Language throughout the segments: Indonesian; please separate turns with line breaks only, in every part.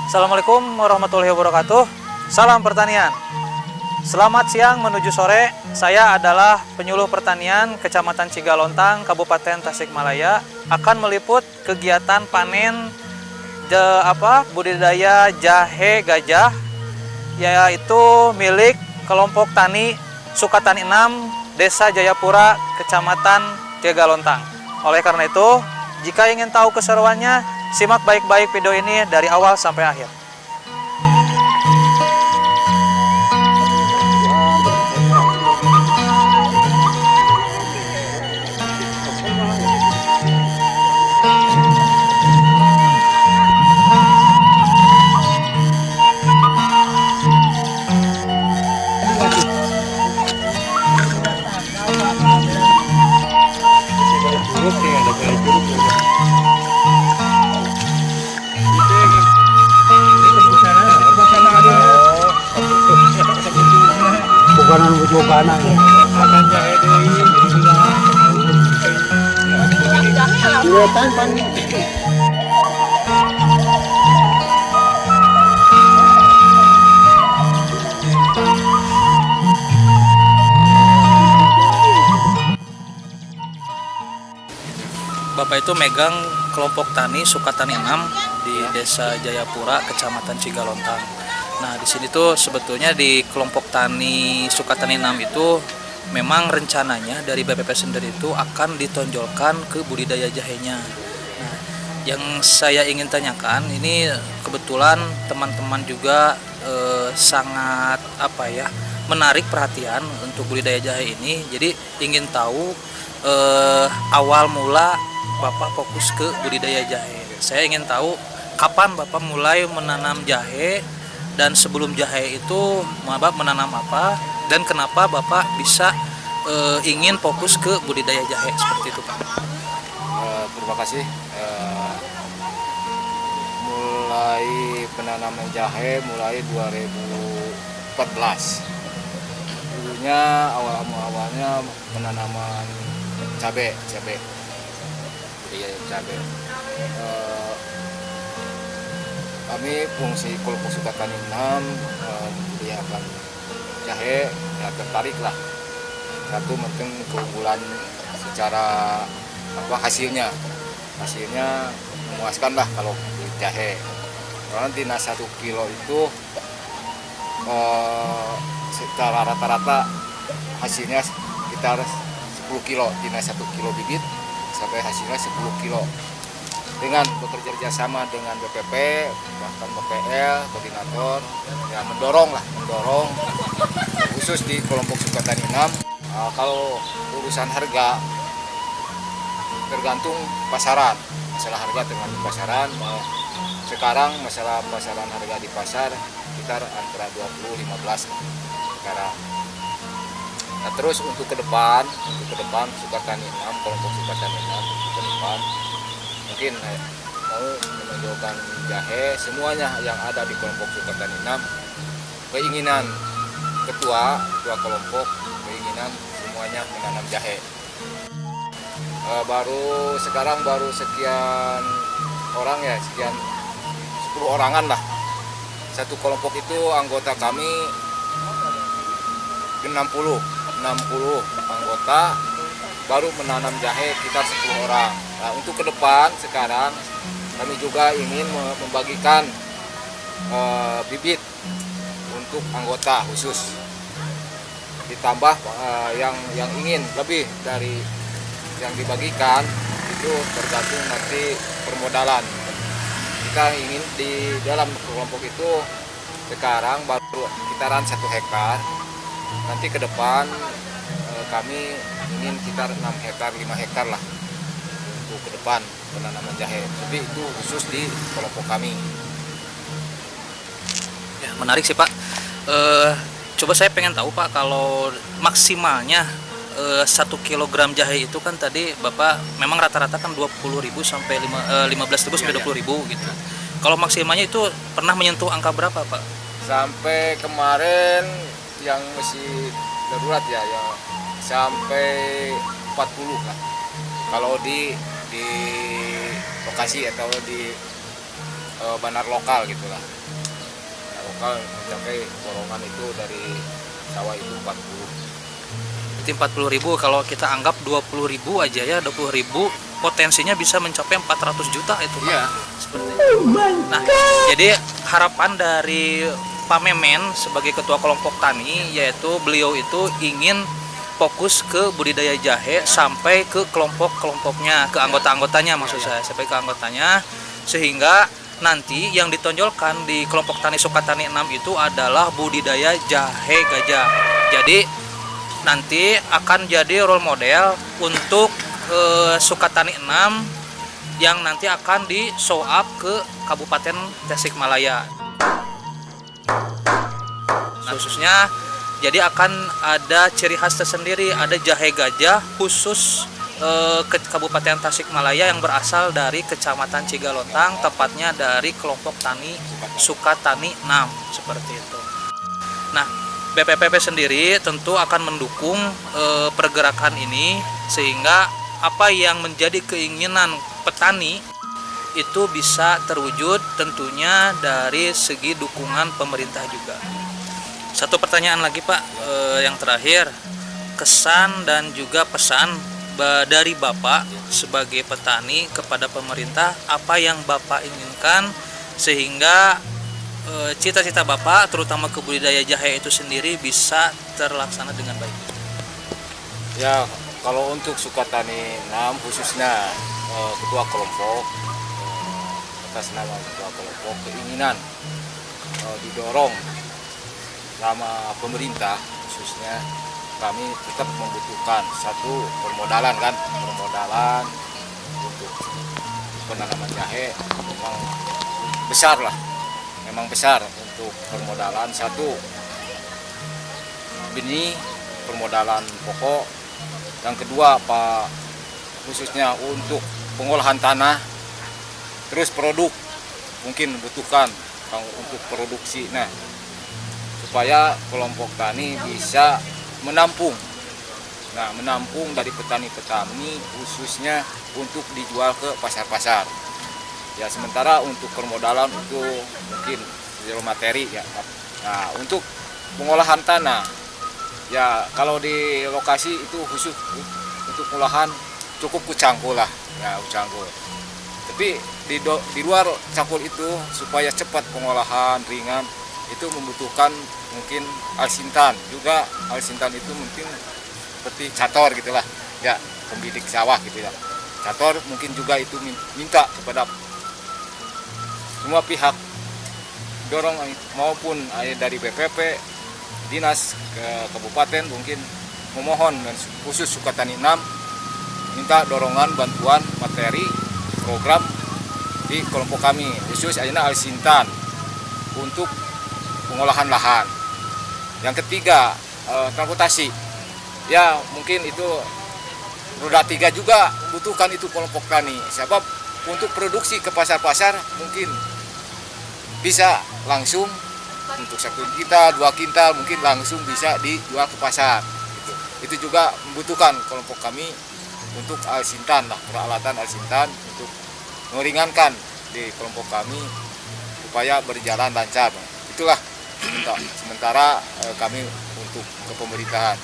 Assalamualaikum warahmatullahi wabarakatuh. Salam pertanian. Selamat siang menuju sore. Saya adalah penyuluh pertanian Kecamatan Cigalontang, Kabupaten Tasikmalaya, akan meliput kegiatan panen budidaya jahe gajah, yaitu milik kelompok tani Sukatani 6 Desa Jayapura, Kecamatan Cigalontang. Oleh karena itu, jika ingin tahu keseruannya, simak baik-baik video ini dari awal sampai akhir.
Bukanan akan jahe
Bapak itu megang kelompok tani Sukatani 6 di Desa Jayapura, Kecamatan Cigalontang. Nah, di sini tuh sebetulnya di kelompok tani Sukatani 6 itu memang rencananya dari BPP sendiri itu akan ditonjolkan ke budidaya jahenya. Nah, yang saya ingin tanyakan ini kebetulan teman-teman juga sangat menarik perhatian untuk budidaya jahe ini. Jadi ingin tahu awal mula Bapak fokus ke budidaya jahe. Saya ingin tahu kapan Bapak mulai menanam jahe, dan sebelum jahe itu Bapak menanam apa, dan kenapa Bapak bisa ingin fokus ke budidaya jahe seperti itu, Pak?
Terima kasih. Mulai penanaman jahe mulai 2014. Dulunya awalnya penanaman cabai. Kami fungsi kelompok Sukatani 6 membudidayakan jahe, ya tertarik lah. Satu mungkin keunggulan secara hasilnya memuaskan lah kalau di jahe. Karena di 1 kilo itu secara rata-rata hasilnya sekitar 10 kilo, di 1 kilo bibit sampai hasilnya 10 kilo. Dengan bekerja sama dengan BPP, bahkan BPL, koordinator, ya mendorong khusus di kelompok Sukatani 6. Kalau urusan harga tergantung pasaran, masalah harga tergantung pasaran. Sekarang masalah pasaran harga di pasar sekitar antara 20-15 sekarang. Nah, terus untuk ke depan Sukatani 6, kelompok Sukatani 6 ke depan mungkin mau menonjolkan jahe semuanya yang ada di kelompok Sukatani 6. Keinginan ketua kelompok, keinginan semuanya menanam jahe. Baru sekian orang ya, sekian 10 orangan lah. Satu kelompok itu anggota kami 60 anggota, baru menanam jahe sekitar 10 orang. Nah, untuk ke depan sekarang kami juga ingin membagikan bibit untuk anggota khusus. Ditambah yang ingin lebih dari yang dibagikan itu tergantung nanti permodalan. Kita ingin di dalam kelompok itu sekarang baru sekitaran 1 hektar. Nanti ke depan kami ingin sekitar 6 hektar, 5 hektar lah untuk ke depan penanaman jahe. Tapi itu khusus di kelompok kami.
Ya, menarik sih, Pak. Coba saya pengen tahu, Pak, kalau maksimalnya 1 kilogram jahe itu kan tadi Bapak memang rata-rata kan 20.000 sampai 15.000 sampai 20.000 gitu. Kalau maksimalnya itu pernah menyentuh angka berapa, Pak?
Sampai kemarin yang masih darurat ya sampai 40 lah. Kalau di lokasi atau di banar lokal gitulah. Lokal mencapai borongan itu dari sawah itu 40.
Berarti 40.000, kalau kita anggap 20.000 aja ya, 20.000 potensinya bisa mencapai 400 juta itu Pak.
Iya.
Seperti itu. Nah, jadi harapan dari Pak Memen sebagai ketua kelompok tani, yaitu beliau itu ingin fokus ke budidaya jahe sampai ke kelompok-kelompoknya, ke anggota-anggotanya maksud saya, sampai ke anggotanya, sehingga nanti yang ditonjolkan di kelompok tani Sukatani 6 itu adalah budidaya jahe gajah. Jadi nanti akan jadi role model untuk Sukatani 6 yang nanti akan di show up ke Kabupaten Tasikmalaya. Nah, khususnya jadi akan ada ciri khas tersendiri, ada jahe gajah khusus ke Kabupaten Tasikmalaya yang berasal dari Kecamatan Cigalontang, tepatnya dari kelompok tani Sukatani 6 seperti itu. Nah, BPPP sendiri tentu akan mendukung pergerakan ini, sehingga apa yang menjadi keinginan petani itu bisa terwujud tentunya dari segi dukungan pemerintah juga. Satu pertanyaan lagi Pak, yang terakhir, kesan dan juga pesan dari Bapak sebagai petani kepada pemerintah, apa yang Bapak inginkan sehingga cita-cita Bapak terutama ke budidaya jahe itu sendiri bisa terlaksana dengan baik.
Ya, kalau untuk Sukatani 6 khususnya ketua kelompok, atas nama ketua kelompok, keinginan didorong sama pemerintah, khususnya kami tetap membutuhkan satu permodalan untuk penanaman jahe. Memang besar untuk permodalan. Satu, benih, permodalan pokok. Yang kedua, Pak, khususnya untuk pengolahan tanah, terus produk mungkin membutuhkan untuk produksi. Nah, supaya kelompok tani bisa menampung dari petani-petani khususnya untuk dijual ke pasar-pasar. Ya, sementara untuk permodalan itu mungkin zero materi ya. Nah, untuk pengolahan tanah, ya kalau di lokasi itu khusus untuk pengolahan cukup Cangkul lah, ya Cangkul. Tapi di luar Cangkul itu supaya cepat pengolahan ringan itu membutuhkan mungkin alsintan juga. Alsintan itu mungkin seperti cator gitulah, ya pembidik sawah gitu ya. Cator mungkin juga itu minta kepada semua pihak dorong, maupun dari BPP, dinas ke kabupaten mungkin memohon, khusus Sukatani 6 minta dorongan bantuan materi program di kelompok kami, khusus ayeuna alsintan untuk pengolahan lahan. Yang ketiga, transportasi. Ya, mungkin itu roda 3 juga membutuhkan itu kelompok tani. Sebab untuk produksi ke pasar-pasar mungkin bisa langsung untuk 1 kintal, 2 kintal mungkin langsung bisa dijual ke pasar. Itu juga membutuhkan kelompok kami untuk alsintan lah, peralatan alsintan untuk meringankan di kelompok kami supaya berjalan lancar. Itulah sementara kami untuk ke pemerintahan.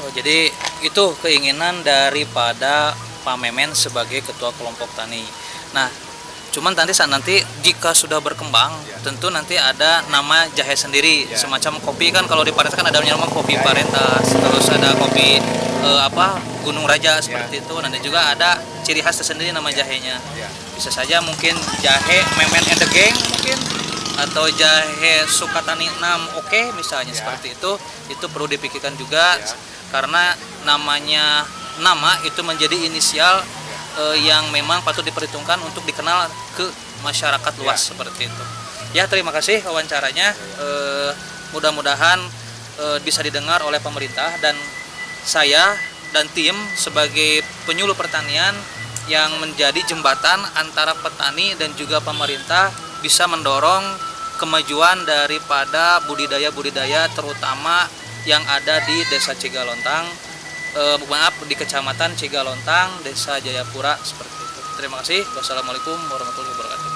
Oh, jadi itu keinginan daripada Pak Memen sebagai ketua kelompok tani. Nah, cuman nanti jika sudah berkembang, tentu nanti ada nama jahe sendiri, semacam kopi kan. Kalau di Pareta kan ada nama kopi Paretas, terus ada kopi Gunung Raja seperti itu. Nanti juga ada ciri khas tersendiri nama jahenya. Bisa saja mungkin jahe Memen and the Gang mungkin, atau jahe Sukatani 6 oke misalnya seperti itu perlu dipikirkan juga, karena nama itu menjadi inisial yang memang patut diperhitungkan untuk dikenal ke masyarakat luas seperti itu. Ya, terima kasih wawancaranya. Mudah-mudahan bisa didengar oleh pemerintah, dan saya dan tim sebagai penyuluh pertanian yang menjadi jembatan antara petani dan juga pemerintah bisa mendorong kemajuan daripada budidaya-budidaya terutama yang ada di Desa Cigalontang, di Kecamatan Cigalontang, Desa Jayapura seperti itu. Terima kasih. Wassalamualaikum warahmatullahi wabarakatuh.